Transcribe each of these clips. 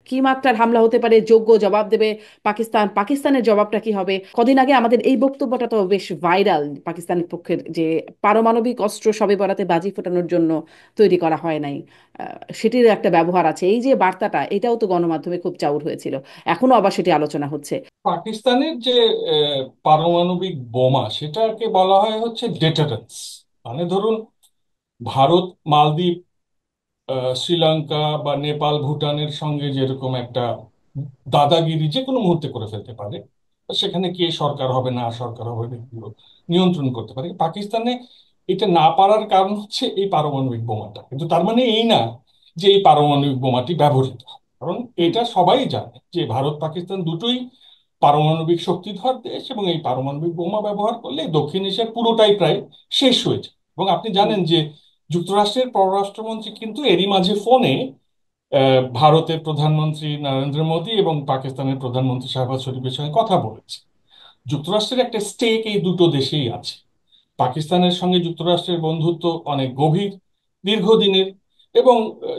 কি মাত্রার হামলা হতে পারে, যোগ্য জবাব দেবে পাকিস্তান, পাকিস্তানের জবাবটা কি হবে। কদিন আগে আমাদের এই বক্তব্যটা তো বেশ ভাইরাল, পাকিস্তানের পক্ষের, যে পারমাণবিক অস্ত্র সবে বরাতে বাজি ফোটানোর জন্য তৈরি করা হয় নাই, সেটির একটা ব্যবহার আছে। এই যে বার্তাটা, এটাও তো গণমাধ্যমে খুব চাউর হয়েছিল, এখনো আবার সেটি আলোচনা হচ্ছে। পাকিস্তানের যে পারমাণবিক বোমা, সেটাকে বলা হয় হচ্ছে ডেটারেন্স। মানে ধরুন, ভারত, মালদ্বীপ, শ্রীলঙ্কা বা নেপাল, ভুটানের সঙ্গে যেরকম একটা দাদাগিরি যে কোনো মুহূর্তে করে ফেলতে পারে, সেখানে কে সরকার হবে না সরকার হবে এগুলো নিয়ন্ত্রণ করতে পারে, পাকিস্তানে এটা না পারার কারণ হচ্ছে এই পারমাণবিক বোমাটা। কিন্তু তার মানে এই না যে এই পারমাণবিক বোমাটি ব্যবহৃত হবে। কারণ হুম। এটা সবাই জানে যে ভারত পাকিস্তান দুটোই পারমাণবিক শক্তিধর দেশ, এবং এই পারমাণবিক বোমা ব্যবহার করলে দক্ষিণ এশিয়ার পুরোটাই প্রায় শেষ হয়ে যায়। এবং আপনি হুম। জানেন যে যুক্তরাষ্ট্রের পররাষ্ট্রমন্ত্রী কিন্তু এরই মাঝে ফোনে ভারতের প্রধানমন্ত্রী নরেন্দ্র মোদী এবং পাকিস্তানের প্রধানমন্ত্রী শাহবাজ শরীফের সঙ্গে কথা বলেছে। যুক্তরাষ্ট্রের একটা স্টেক এই দুটো দেশেই আছে। পাকিস্তানের সঙ্গে যুক্তরাষ্ট্রের বন্ধুত্ব অনেক গভীর, দীর্ঘদিনের। এবং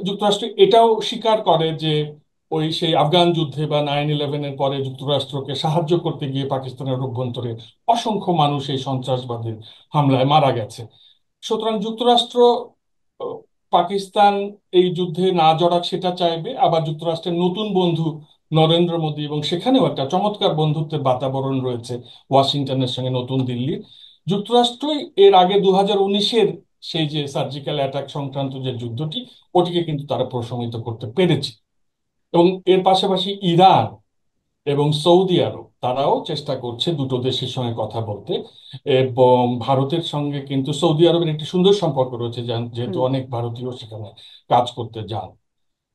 যুক্তরাষ্ট্র এটাও স্বীকার করে যে ওই সেই আফগান যুদ্ধে বা 9/11-এর পরে যুক্তরাষ্ট্রকে সাহায্য করতে গিয়ে পাকিস্তানের অভ্যন্তরে অসংখ্য মানুষ এই সন্ত্রাসবাদের হামলায় মারা গেছে। সুতরাং যুক্তরাষ্ট্র আহ, পাকিস্তান এই যুদ্ধে না জড়াক সেটা চাইবে, আবার যুক্তরাষ্ট্রের নতুন বন্ধু নরেন্দ্র মোদী, এবং সেখানেও একটা চমৎকার বন্ধুত্বের বাতাবরণ রয়েছে ওয়াশিংটনের সঙ্গে নতুন দিল্লির। যুক্তরাষ্ট্রই এর আগে 2019-এর সেই যে সার্জিক্যাল অ্যাটাক সংক্রান্ত যে যুদ্ধটি, ওটিকে কিন্তু তারা প্রশমিত করতে পেরেছে। এবং এর পাশাপাশি ইরান এবং সৌদি আরব তারাও চেষ্টা করছে দুটো দেশের সঙ্গে কথা বলতে। এবং ভারতের সঙ্গে কিন্তু সৌদি আরবের একটি সুন্দর সম্পর্ক রয়েছে, যেহেতু হুম। অনেক ভারতীয় সেখানে কাজ করতে যান।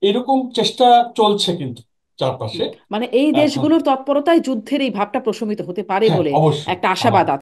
এরকম চেষ্টা চলছে কিন্তু হুম। চারপাশে মানে এই এখন। দেশগুলোর তৎপরতায় যুদ্ধের এই ভাবটা প্রশমিত হতে পারে হ্যাঁ, বলে অবশ্যই একটা আমার আশাবাদ